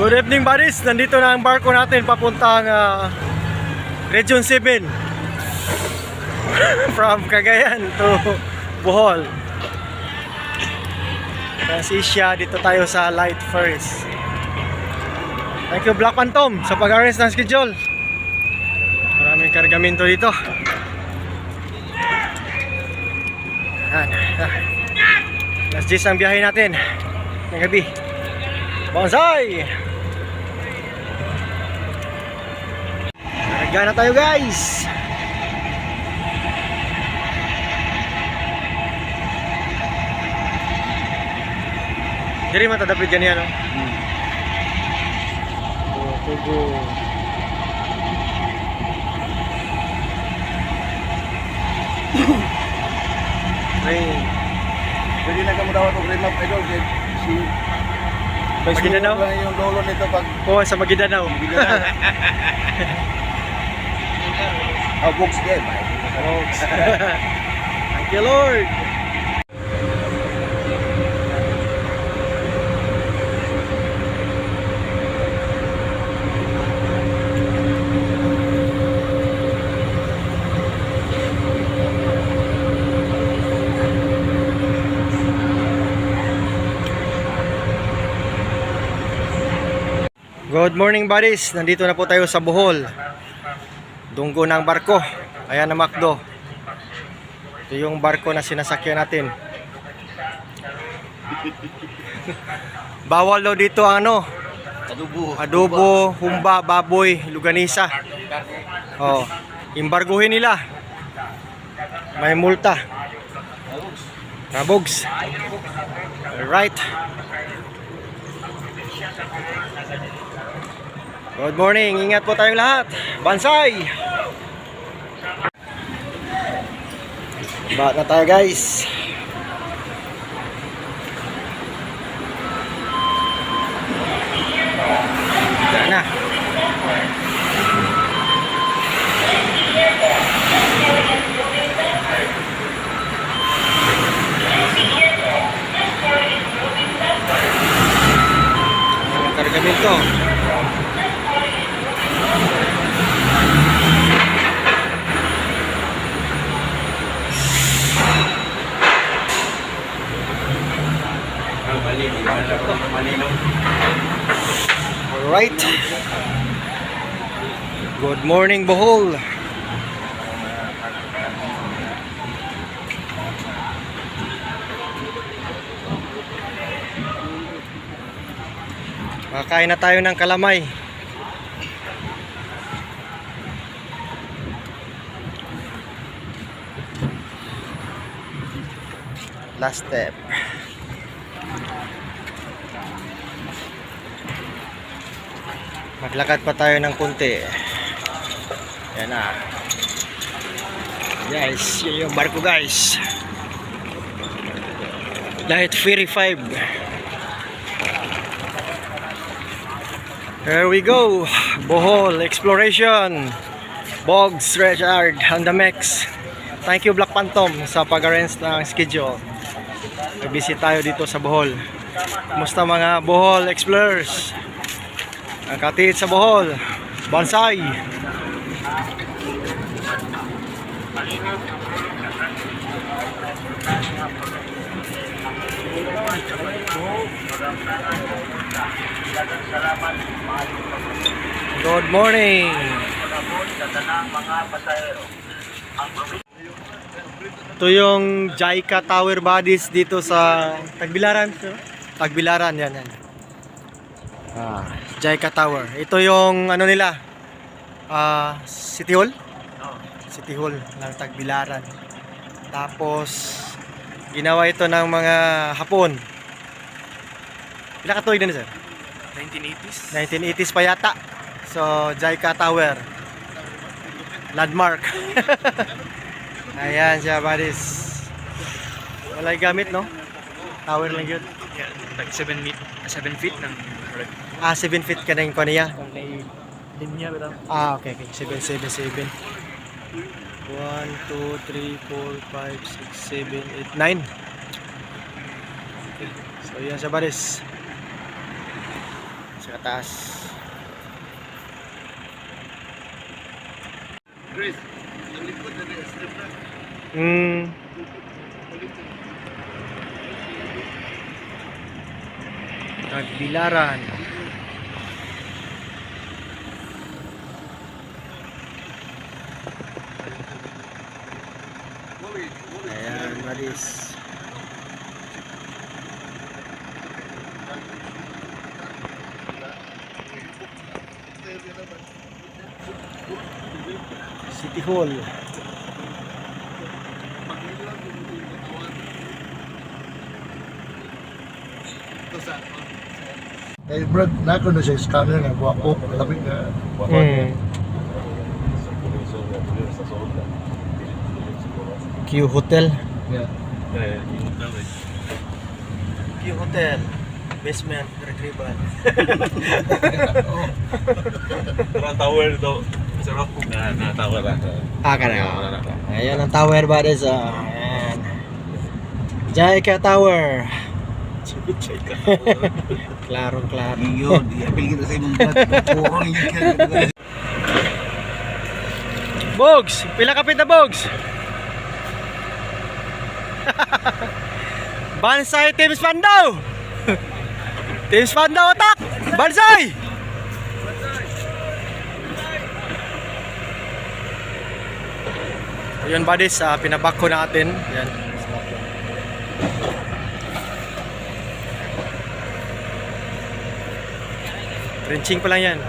Good evening buddies, nandito na ang barko natin papuntang Region 7 from Cagayan to Bohol. Transisya, dito tayo sa Light First. Thank you Black Phantom sa pag-arrange ng schedule. Maraming kargamento dito. Yan. Last 10 ang biyahe natin ng gabi. Bonsai! Karga na tayo guys! Diri matadapit ganyan no? Tugo. Rain. Pwede na kamo daw itong remap idol si Maguindanao? Yung lolo nito pag Oo, sa Maguindanao. oh, books game. Thank you Lord. Good morning buddies, nandito na po tayo sa Bohol. Dunggo ng barko. Ayan na Macdo. Ito yung barko na sinasakyan natin. Bawal daw dito ang ano, adobo, humba, baboy, luganisa. Oh, imbarguhin nila. May multa. Rabogs. Alright. Good morning, ingat po tayong lahat. Bonsai! Ba't na tayo guys. Yan na. Ang kargamento. Alright. Good morning Bohol. Makain na tayo ng kalamay. Last step. Maglakad pa tayo ng kunti. Yan na. Guys, yun yung barko guys. Light Ferry 5. Here we go. Bohol Exploration. Bogs Richard on the mix. Thank you Black Phantom sa pag-arrange ng schedule. Nag-visit tayo dito sa Bohol. Kumusta mga Bohol Explorers? Ang katihit sa Bohol. Bonsai. Good morning. Ito yung JICA Tower Bodies dito sa Tagbilaran. Tagbilaran yan. JICA Tower. Ito yung ano nila, City Hall. City Hall ng Tagbilaran. Tapos ginawa ito ng mga Hapon. Ilang katuig na sir? 1980s. 1980s pa yata. So JICA Tower. Landmark. Ayan siya buddies. Walay gamit no? Tower lang yun. Yeah, like 7 feet ng 7 feet ka na yung kanya. linya ba? Okay. 777. 1, 2, 3, 4, 5, 6, 7, 8, 9. So yan siya buddies. So sa taas. Chris, ang likod na rin, strip na. Nagbilaran. Ayan, Maris. City Hall. Eh, Brad, nako na siya scanner nga guwapo, labing nga. Q Hotel. Yeah. Q Hotel. Basement, retrieval. Tower daw. Sarap po. Tower lang. Kana. Ayan ang tower ba des? Ayan. Jaika Tower. Klaro. Yun, i-apil kita sa imong Brad. Puro yung Bogs, pila kapit na Bogs? Bansay Teams Pandaw. Teams Pandaw attack. Bansay. Ayun buddies, pinabak ko natin. Yan. Wrenching pa lang yan.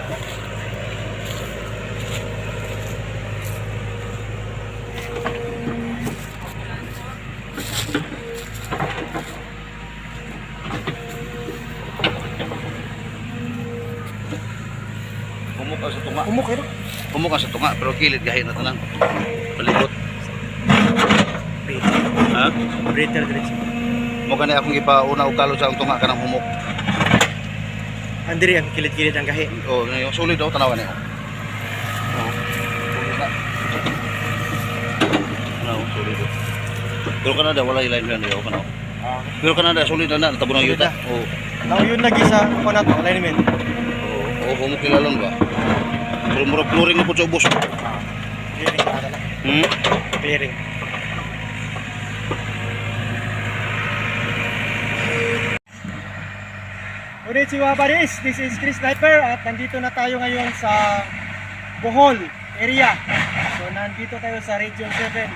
Humok sa tunga. Umok kayo. Humok sa tunga, pero kilid gahin na tanan. Palikot. Ha? Breather diretso. Mo gani akong ipauna og kalo sa ang tunga kanang humok. Andiri ang kilid-kilid ang gahi. Oh, yung sulit daw tanawan niyo. Oh. Sulit na. No, sulit. Pero kanada wala ilain kan daw kana. Pero kanada sulit na natabo ng yuta. Oh. Now yun lagi sa ako na to, alignment. Oh, humok kilalon ba? Pero murag luring na po sa ubos. Clearing pa na. Clearing. Konnichiwa buddies, this is Chris Sniper at nandito na tayo ngayon sa Bohol area. So nandito tayo sa Region 7,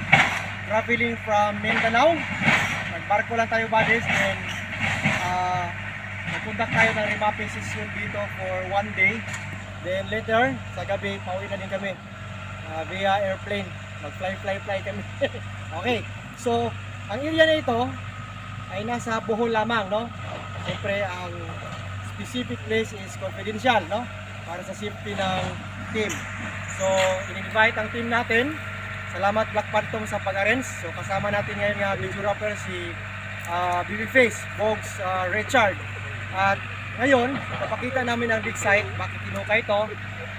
traveling from Mindanao. Nagbarko lang tayo buddies, then nagpuntak tayo ng remapping session dito for 1 day. Then later, sa gabi, pauwi na din kami via airplane. Mag-fly kami. Okay, so ang area na ito ay nasa Bohol lamang, no? Siyempre, ang specific place is confidential, no? Para sa safety ng team. So, in-invite ang team natin. Salamat Black Phantom sa pag-arrange. So, kasama natin ngayon nga videographer si Babyface, Bogs, Richard. At ngayon, papakita namin ang dig site, bakit kinuka ito.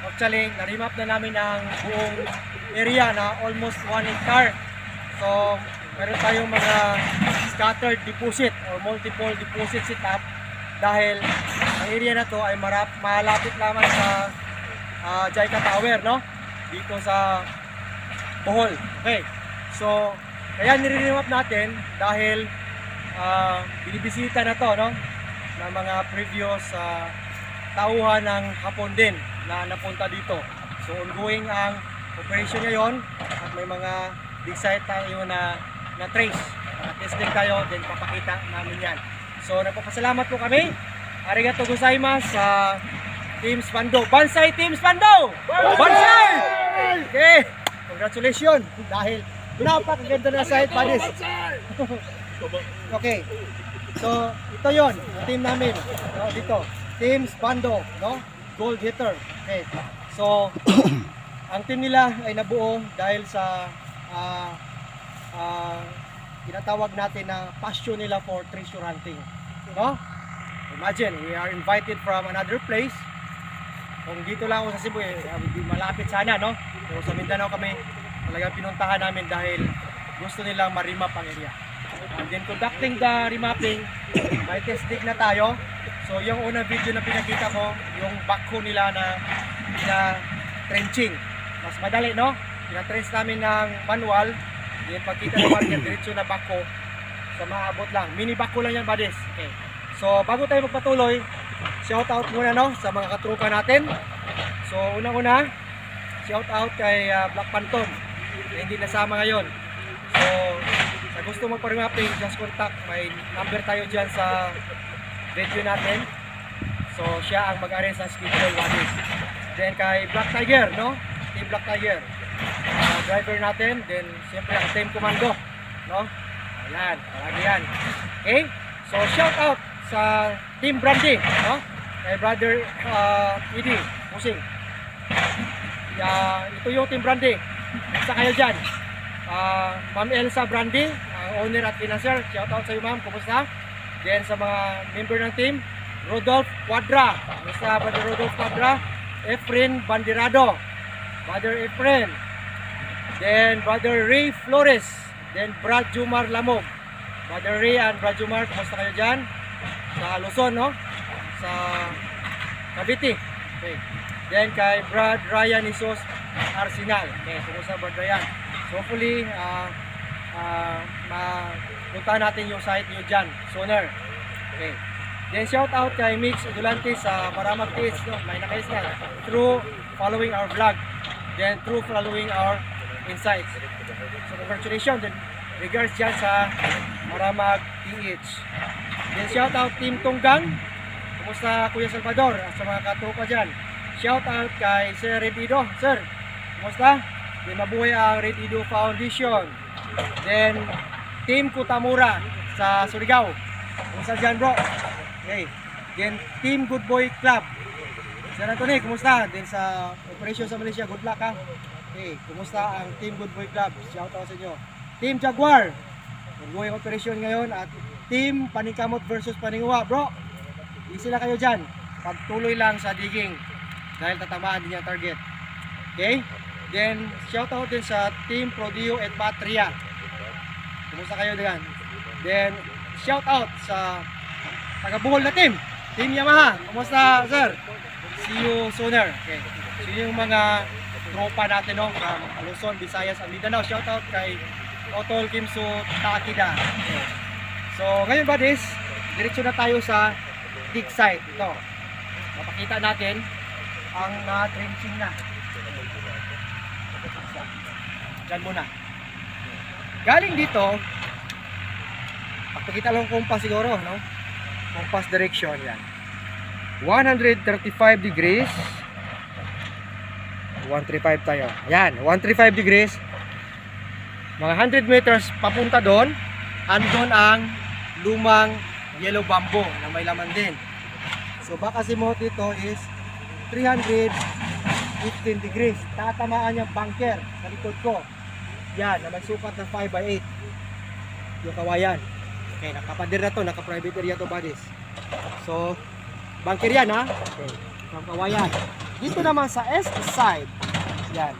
Actually, na-remap na namin ang buong area na almost 1 hectare. So, meron tayong mga scattered deposit or multiple deposit setup dahil ang area na to ay malapit lamang sa Jaika Tower, no? Dito sa Bohol. Okay. So, kaya nire-remap natin dahil binibisita na to, no? Ng mga previous tauhan ng Hapon din na napunta dito. So, ongoing ang operation ngayon at may mga dig site tayo na trace. Testing tayo, then papakita namin yan. So, nagpapasalamat po kami. Arigato gozaimasu sa Teams Pando. Bansay Teams Pando! Bansay! Okay, congratulations dahil napakaganda na site, buddies. Okay, so ito yon ang team namin, no, dito. Teams Pando, no? Gold hitter. Okay, so ang team nila ay nabuo dahil sa tinatawag natin na passion nila for treasure hunting, no? Imagine, we are invited from another place. Kung dito lang ako sa Cebu, malapit sana, no? So sa Mindanao kami, talagang pinuntahan namin dahil gusto nilang ma-remap ang area. And then conducting the remapping, may test dig na tayo. So yung unang video na pinakita ko, yung backhoe nila na trenching. Mas madali, no? Pina-trench namin ng manual. Yung pagkita naman yan, diretso na backhoe. So maabot lang. Mini backhoe lang yan, buddies. Okay. So bago tayo magpatuloy, shout out muna, no, sa mga katrupa natin. So unang-una, shout out kay Black Phantom na hindi nasama ngayon. So sa gusto magpa-remapping, just contact. May number tayo dyan sa video natin. So siya ang mag-arrange ng schedule, buddies. Then kay Black Tiger, no? Team Black Tiger, driver natin. Then siyempre ang team commando, no? Ayan, palagi yan. Okay? So shout out sa Team Brandy, no? Kay brother Edie Musing. Ito yung Team Brandy. Isa kayo dyan. Ma'am Elsa Brandy, owner at financier. Shout out sa iyo, ma'am. Kumusta? Then sa mga member ng team, Rodolph Quadra. Kumusta, brother Rodolph Quadra? Efren Bandirado, brother Efren. Then brother Ray Flores. Then Brad Jumar Lamog. Brother Ray and Brad Jumar, kumusta kayo dyan? Sa Luzon, no? Sa Cavite. Okay. Then kay Brad Ryan Isos Arsenal. Okay, kumusta Brad Ryan? So hopefully, mapunta natin yung site nyo dyan sooner. Okay. Then shout out kay Mix Dulantes sa Maramag TH, no? May nakais na through following our vlog, then through following our insights. So congratulations, then regards dyan sa Maramag TH. Then shout out Team Tunggang. Kumusta Kuya Salvador at sa mga katropa dyan? Shout out kay Sir Red Ido. Sir, kumusta? Then mabuhay ang Red Ido Foundation. Then Team Kutamura sa Surigao. Kumusta dyan, bro? Okay. Then Team Good Boy Club. Sir Anthony, kumusta? Then sa operation sa Malaysia, good luck, ha? Okay, kumusta ang Team Good Boy Club? Shout out sa inyo. Team Jaguar. Ongoing operation ngayon at Team Paningkamot versus Paninguwa, bro. Easy lang kayo dyan. Pagtuloy lang sa digging dahil tatamaan din yung target. Okay? Then shout out din sa Team Prodio at Patria. Kumusta kayo dyan? Then shout out sa taga-Bohol na team, Team Yamaha. Kumusta, sir? See you sooner. Okay. So yung mga tropa natin, no, from Luzon, Visayas, and Mindanao. Shout out kay Otol Kimso Takida. Okay. So ngayon, buddies, diretso na tayo sa dig site. Ito. Mapakita natin ang na-trenching na. Diyan muna. Galing dito, pakita lang kompas siguro, no? Compass direction yan. 135 degrees. 135 tayo. Yan, 135 degrees. Mga 100 meters papunta doon. Andun ang lumang yellow bamboo na may laman din. So baka simot dito is 315 degrees. Tatamaan yung bunker sa likod ko. Yan, na may sukat na 5x8. Yung kawayan. Okay, nakapadir na to, naka-private area to, buddies. So, bunker yan, ha? Okay, from kawayan. Dito naman sa east side, yan.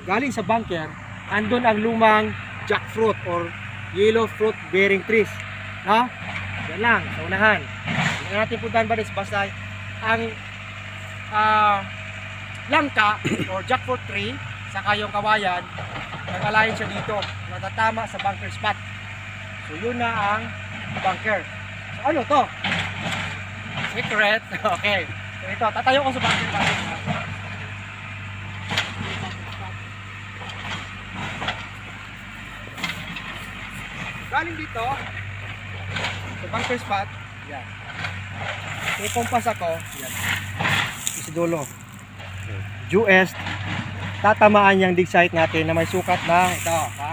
Galing sa bunker, andun ang lumang jackfruit or yellow fruit bearing trees. Ha? Yan lang, sa unahan. Hindi natin puntahan, buddies, basta ang langka or jackfruit tree, saka yung kawayan, nag-align siya dito, natatama sa bunker spot. So yun na ang bunker. So ano to? Secret. Okay. So ito, tatayo ko sa bunker. Galing dito sa bunker spot. Yan. May compass ako. Yan. Sa dulo. Due east. Tatamaan yung dig site natin na may sukat na ito. Ha?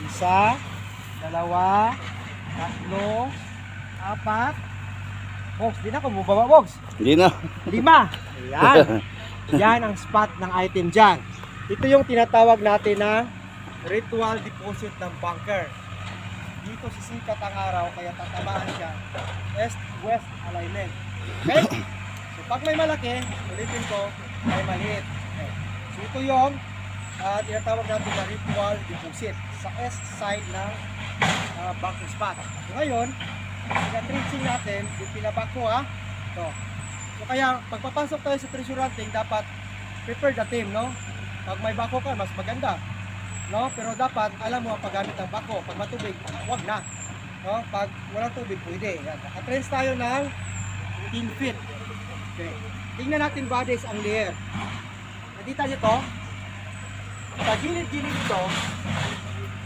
Isa, dalawa, tatlo, apat. Box, di na ako bubaba, box. Hindi na. 5. Ayan. Yan ang spot ng item dyan. Ito yung tinatawag natin na ritual deposit ng bunker. Dito sisikat ang araw kaya tatamaan siya. East-west alignment. Okay? So pag may malaki, ulitin ko, may maliit. Okay. So ito yung tinatawag natin na ritual deposit sa east side ng bunker spot. So ngayon, pina-trenching natin, yung pinabak ko, Ito. So kaya pagpapasok tayo sa treasure hunting, dapat prepare the team, no? Pag may bako ka, mas maganda. No? Pero dapat alam mo ang paggamit ng bako. Pag matubig, wag na. No? Pag walang tubig, pwede. Yan. Naka-trace tayo ng 10 feet. Okay. Tingnan natin buddies ang layer. Nakita nyo to? Sa gilid-gilid ito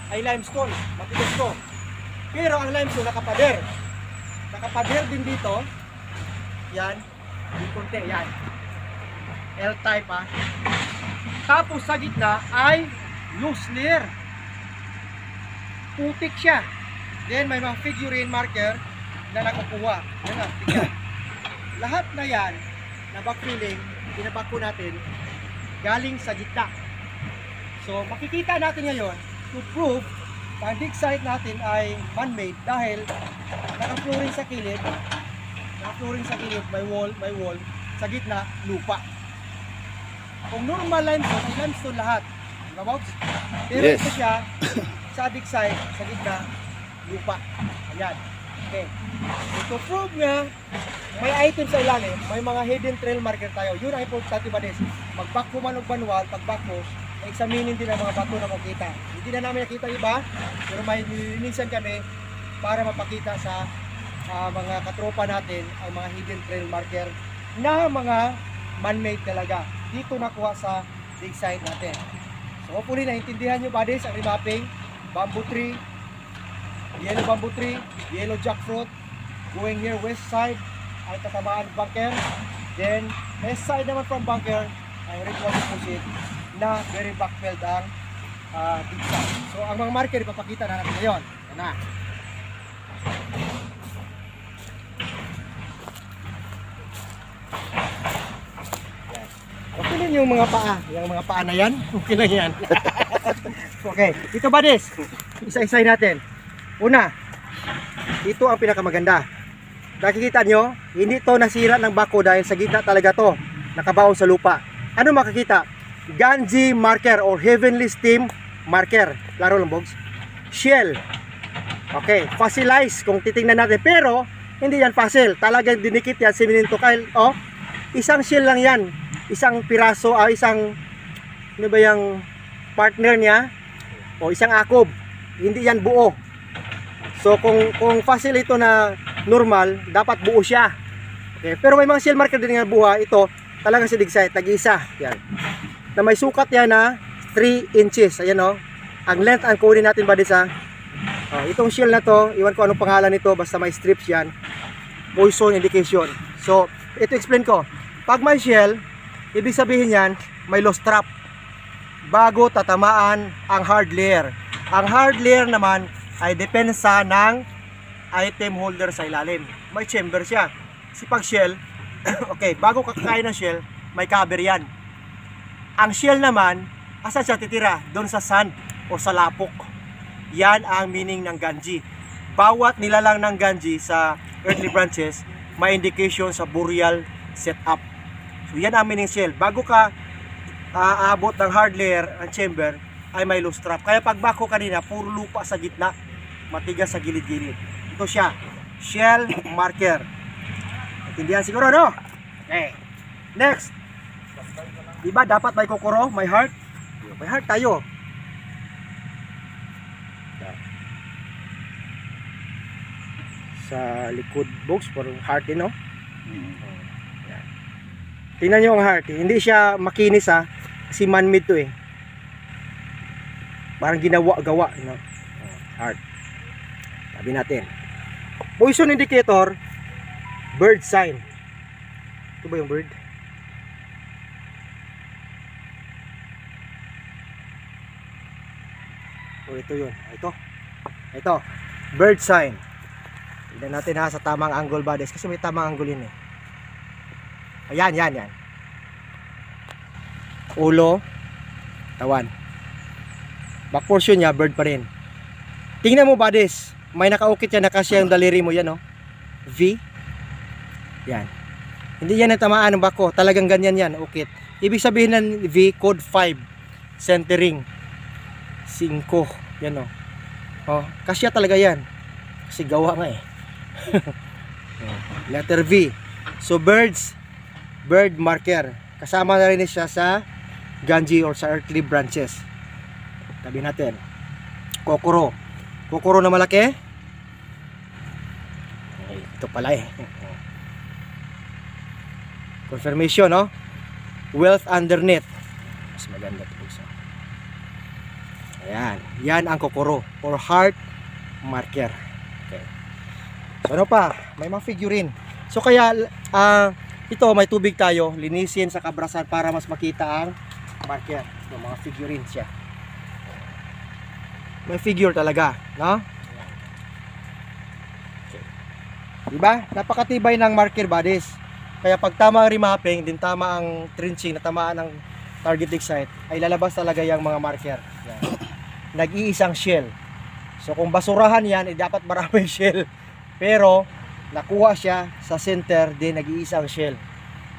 ay limestone. Matigas to. Pero ang limestone nakapader. Nakapader din dito. Yan. Yung konti. Yan. L-type ha. Tapos sa gitna ay loose layer. Putik siya. Then may mga figurine marker na nakukuha. Yan na. Tingnan. Lahat na yan na backfilling, pinabako natin galing sa gitna. So makikita natin ngayon to prove na ang dig site natin ay man-made dahil naka-flooring sa kilid, may wall, sa gitna lupa. Kung normal limestone, ay limestone lahat. Diba, Bobs? Pero Yes. ito siya sa dig site, sa gitna lupa. Ayan. Okay. So, to prove nga may item sa ilalim, may mga hidden trail marker tayo. Yun ang importante ba des? Magbako man og manual, pagbako, examinin din ang mga bato na makita. Hindi na namin nakita iba, pero may nilinisan kami para mapakita sa mga katropa natin ang mga hidden trail marker na mga man-made talaga. Dito nakuha sa dig site natin. So hopefully naintindihan nyo ba des ang remapping, bamboo tree, yellow bamboo tree, yellow jackfruit, going here west side, ay katamaan bunker. Then, west side naman from bunker ay ritual deposit na very backfilled ang dig site. So, ang mga marker ipapakita na natin ngayon. Yan na. Okay lang yung mga paa. Yung mga paa na yan. Okay lang yan. Okay. Dito ba des? Isa-isay natin. Una, ito ang pinakamaganda. Nakikita nyo, hindi to nasira ng bako dahil sa gitna talaga to nakabaon sa lupa. Ano makikita? Ganji marker or heavenly steam marker. Laro lang, Bogs. Shell. Okay, fossilized kung titingnan natin. Pero, hindi yan fossil. Talagang dinikit yan, siminto. Oh, isang shell lang yan. Isang piraso, isang, ano ba yung partner niya? O isang akob. Hindi yan buo. So kung fossil ito na normal, dapat buo siya. Okay, pero may mga shell marker din nga buha. Ito talagang si dig site, tag-isa. Yan. Na may sukat yan na 3 inches. Ayan o. Ang length ang kunin natin ba dito sa itong shell na to, iwan ko anong pangalan nito, basta may strips yan. Poison indication. So, ito explain ko. Pag may shell, ibig sabihin yan, may loose trap. Bago tatamaan ang hard layer. Ang hard layer naman ay depensa ng item holder sa ilalim. May chamber siya. Si pag shell, okay, bago kakain ng shell, may cover yan. Ang shell naman, asan siya titira? Doon sa sand o sa lapok. Yan ang meaning ng ganji. Bawat nilalang ng ganji sa earthly branches, may indication sa burial setup. So yan ang meaning shell. Bago ka aabot ng hard layer, ang chamber, ay may loose trap. Kaya pagbako kanina, puro lupa sa gitna, matigas sa gilid-gilid. Ito siya, shell marker. Intindihan siguro, no? Okay. Next. Diba dapat may kokoro, may heart? May heart tayo. Sa likod box, parang heart din, no? Yan. Tingnan nyo ang heart. Hindi siya makinis, ha? Kasi man-made to, eh. Parang ginawa-gawa, no? Heart. Sabi natin. Poison indicator, bird sign. Ito ba yung bird? O ito yun. Ito. Bird sign. Tignan natin ha sa tamang angle ba des. Kasi may tamang angle yun eh. Ayan, yan. Ulo. Tawan. Back portion niya, bird pa rin. Tingnan mo ba des. May nakaukit yan, nakasya yung daliri mo yan, no? V. Yan. Hindi yan natamaan ng bako. Talagang ganyan yan, ukit. Ibig sabihin ng V, code 5. Centering. 5. Yan, no? Oh, kasya talaga yan. Kasi gawa nga eh. Letter V. So bird marker. Kasama na rin siya sa ganji or sa earthly branches. Tabi natin. Kokoro. Kokoro na malaki. Ay, ito pala eh. Confirmation, no? Wealth underneath. Mas maganda ito. Ayan. Yan ang kokoro or heart marker. Okay. So ano pa? May mga figurine. So kaya ito may tubig tayo, linisin sa kabrasan para mas makita ang marker. Yung mga figurine siya. May figure talaga, no? Okay. Diba? Napakatibay ng marker bodies. Kaya pag tama ang remapping, din tama ang trenching, na tamaan ng targeting site, ay lalabas talaga yung mga marker. Yan. Nag-iisang shell. So kung basurahan yan, dapat maraming shell. Pero nakuha siya sa center, din nag-iisang shell.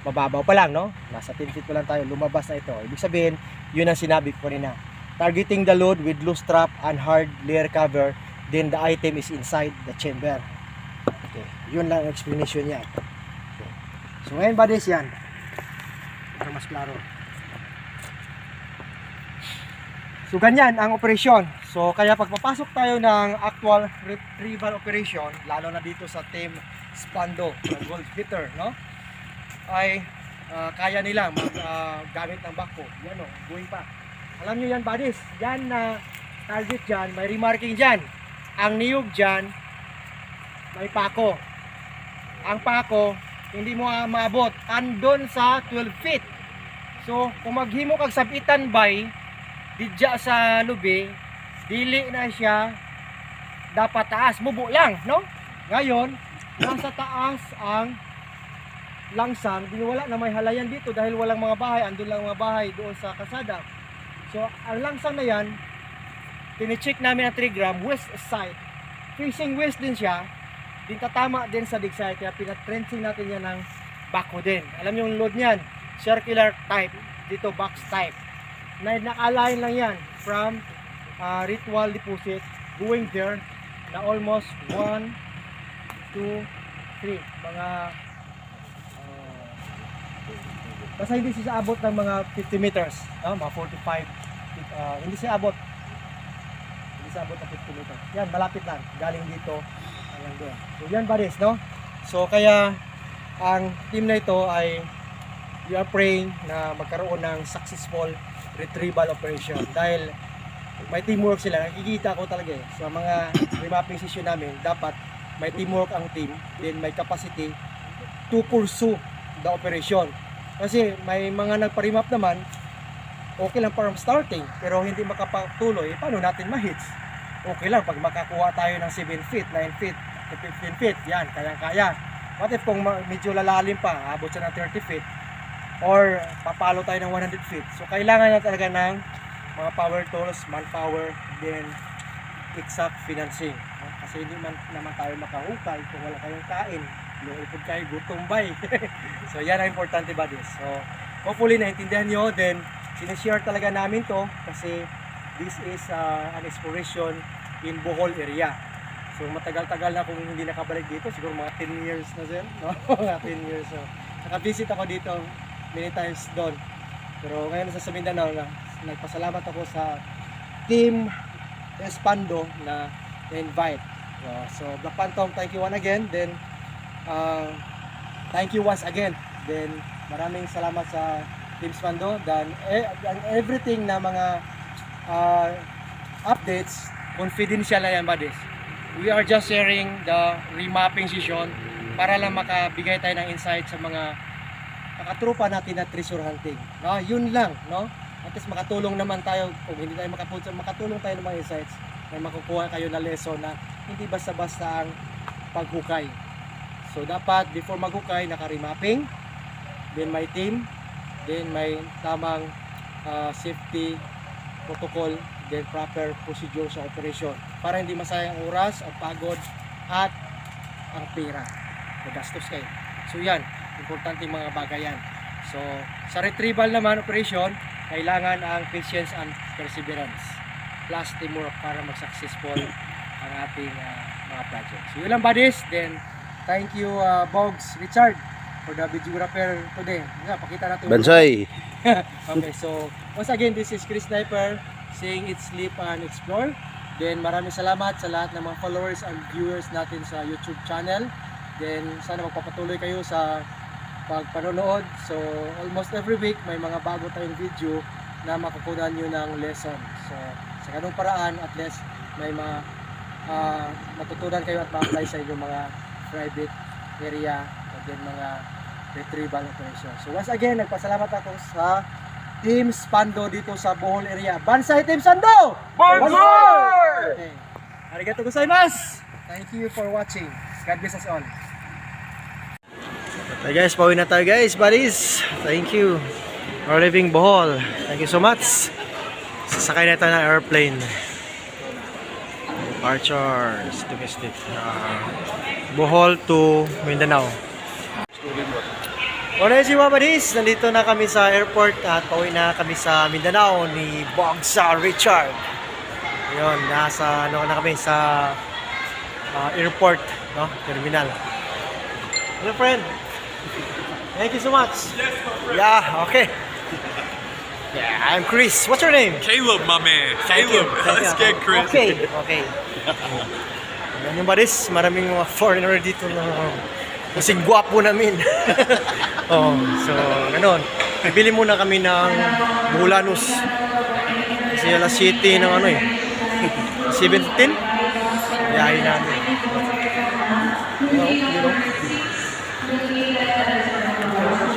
Mababaw pa lang, no? Nasa 10 feet pa lang tayo, lumabas na ito. Ibig sabihin, yun ang sinabi ko rin na. Targeting the load with loose trap and hard layer cover, then the item is inside the chamber. Okay, yun lang ang explanation niya. Okay. So ngayon buddies, yan. Para mas klaro. So ganyan ang operasyon. So kaya pagpapasok tayo ng actual retrieval operation, lalo na dito sa team Spando, gold fitter, no? Ay kaya nila gamit ng backhoe. Yan o, going pa. Alam nyo yan buddies, yan na target dyan, may remarking dyan. Ang niyog dyan, may pako. Ang pako, hindi mo maabot. Andon sa 12 feet. So, kung maghimo kag sabitan bay, didya sa lubi, dili na siya dapat taas, mubo lang, no? Ngayon, nasa taas ang langsang, di wala na may halayan dito dahil walang mga bahay, andun lang mga bahay doon sa kalsada. So, ang langsang na yan, tinicheck namin ang 3 gram, west side. Facing west din siya, din tatama din sa dig side, kaya pinatrenching natin yan ng backhoe din. Alam niyo yung load niyan, circular type, dito box type. Naka-align lang yan from ritual deposit, going there, na almost 1, 2, 3, mga basta hindi siya abot ng mga 50 meters, no? Mga 45, hindi siya abot ng 50 meters. Yan, malapit lang, galing dito hanggang doon. So yan buddies, no? So kaya ang team na ito ay we are praying na magkaroon ng successful retrieval operation dahil may teamwork sila. Nakikita ko talaga sa mga remapping session namin, dapat may teamwork ang team, then may capacity to pursue the operation. Kasi may mga nagpa-remap naman, okay lang from starting, pero hindi makapatuloy, paano natin ma-hits? Okay lang pag makakuha tayo ng 7 feet, 9 feet, 15 feet, yan, kaya-kaya. What if kung medyo lalalim pa, abot siya ng 30 feet, or papalo tayo ng 100 feet. So kailangan na talaga ng mga power tools, manpower, then exact financing. Kasi hindi man naman tayo makahukay kung wala kayong kain. Yung ipod kayo, gutumbay. So yan ang importante buddies. So hopefully naintindihan nyo. Then sinishare talaga namin to kasi this is an exploration in Bohol area. So matagal-tagal na kung hindi nakabalik dito. Siguro mga 10 years na sir, no? Mga 10 years. So nakavisit ako dito many times doon. Pero ngayon sa Mindanao na nagpasalamat ako sa team Espando na invite. So Black Phantom, thank you once again. Then thank you once again. Then maraming salamat sa Team Spando. Dan everything na mga updates, confidential na yan buddies. We are just sharing the remapping session para lang makabigay tayo ng insight sa mga nakatrupa natin na treasure hunting. No, yun lang, no? At least makatulong naman tayo kung hindi tayo makatulong tayo ng mga insights na makukuha kayo na lesson na hindi basta-basta ang paghukay. So dapat before maghukay, naka-remapping, then may team, then may tamang safety protocol, then proper procedure sa operation para hindi masayang oras at pagod at ang pera. Magastos kayo. So yan, importante mga bagay yan. So sa retrieval naman operation, kailangan ang patience and perseverance plus teamwork para mag-successful ang ating mga project. So yun lang buddies. Then thank you Bogs Richard for the videographer today. Nga, pakita natin. Bansay. Okay, so once again, this is Chris Sniper saying it's Sleep and Explore. Then maraming salamat sa lahat ng mga followers and viewers natin sa YouTube channel. Then sana magpapatuloy kayo sa pagpanonood. So almost every week may mga bago tayong video na makukunan nyo ng lesson. So sa ganung paraan, at least may mga matutunan kayo at ma-apply sa inyong mga private area at then mga retrieval operation. So once again, nagpasalamat ako sa Team Spando dito sa Bohol area. Bansay Team Sando! Bansay! Okay. Arigato gozaimasu! Thank you for watching. God bless us all. Okay guys, pauwi na tayo guys, buddies. Thank you for living Bohol. Thank you so much. Sasakay na tayo ng airplane. Departures, domestic. Bohol to Mindanao. Alright si mga buddies, nandito na kami sa airport at pauwi na kami sa Mindanao ni Bongsa Richard. Ayun, nasa ano na kami sa airport, no? Terminal. Hello friend. Thank you so much. Yeah, okay. Yeah, I'm Chris. What's your name? Caleb, my man. Thank you. Caleb. Let's get Chris. Okay, okay. Ayan yung buddies, maraming mga foreigner dito na kasing gwapo namin. Oh, so ganoon. Bibili muna kami ng Bulanus. Kasi alas city ng ano eh. 17. Biyahe namin.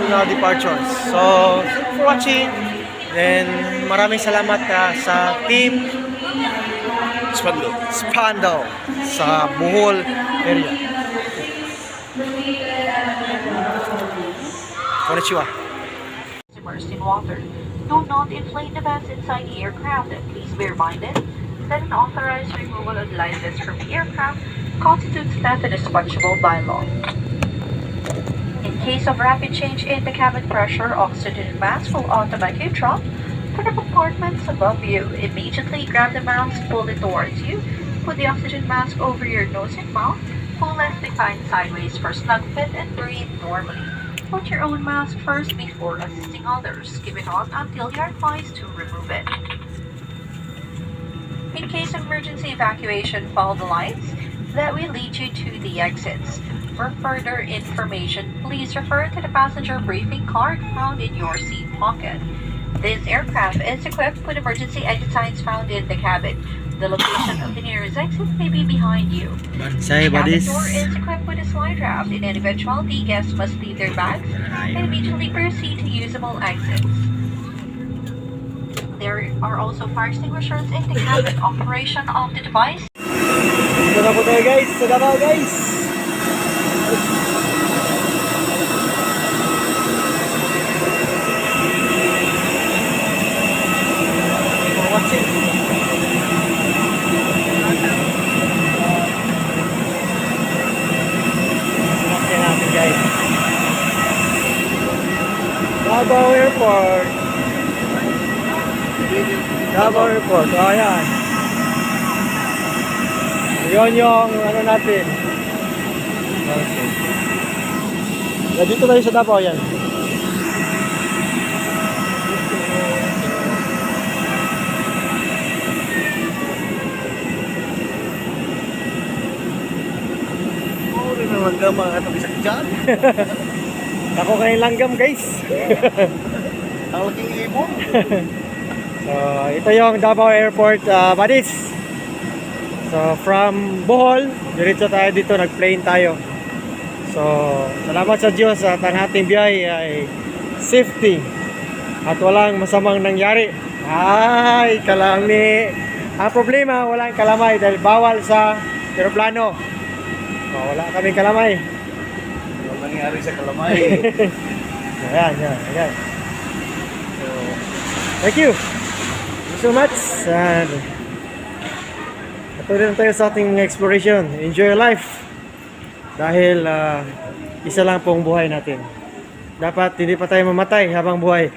International departures. So, thank you for watching. Then, maraming salamat sa Team Spando sa Bohol area. Konnichiwa. Immersed in water. Do not inflate the vents inside the aircraft, and please be reminded that an authorized removal of live vents from the aircraft constitutes theft and is punishable by law. In case of rapid change in the cabin pressure, oxygen mask will automatically drop to the compartments above you. Immediately grab the mask, pull it towards you, put the oxygen mask over your nose and mouth, pull left behind sideways for snug fit, and breathe normally. Put your own mask first before assisting others. Keep it on until you are advised to remove it. In case of emergency evacuation, follow the lights that will lead you to the exits. For further information, please refer to the passenger briefing card found in your seat pocket. This aircraft is equipped with emergency exit signs found in the cabin. The location of the nearest exit may be behind you. Bansay, The cabin buddies. door is equipped with a slide raft. In an eventuality, guests must leave their bags and immediately proceed to usable exits. There are also fire extinguishers in the cabin. Operation of the device. Dito na po tayo guys, sa Davao guys. For watching. Watching natin guys. Davao Airport. Davao Airport, oh ayan. Yun yung ano natin. Okay. Dito tayo sa Davao yan. Oh, rin ang langgam mga katabi sa dyan. Ako kayo langgam guys. Ang laking ibon. So ito yung Davao Airport buddies. So from Bohol, diretso tayo dito, nag-plane tayo. So salamat sa Diyos at ang ating biyahe ay safety at walang masamang nangyari. Ay, kalami. Ang problema, walang kalamay dahil bawal sa aeroplano. Oh, wala kaming kalamay. Ang nangyari sa Kalamay. Ayan, ayan, ayan. So, thank you. Thank you so much. And patuloy na tayo sa ating exploration. Enjoy your life. Dahil isa lang pong buhay natin. Dapat hindi pa tayo mamatay habang buhay.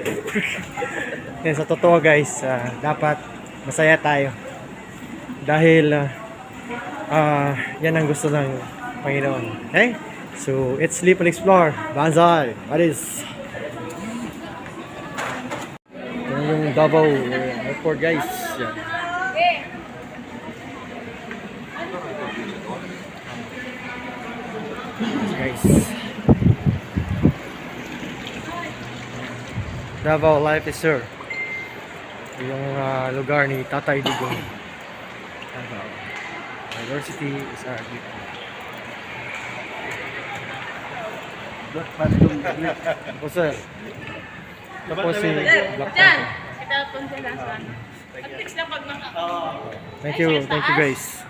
Yan, sa totoo guys, dapat masaya tayo. Dahil yan ang gusto ng Panginoon. Okay? So, it's Sleep and Explore. Banzai! What is? Ito yung Davao Airport, guys. Yan. Guys. Davao Life is Sir. Yung lugar ni Tatay Digong. Davao University is our Opo sir. Tapos si Black Panther. Thank you guys.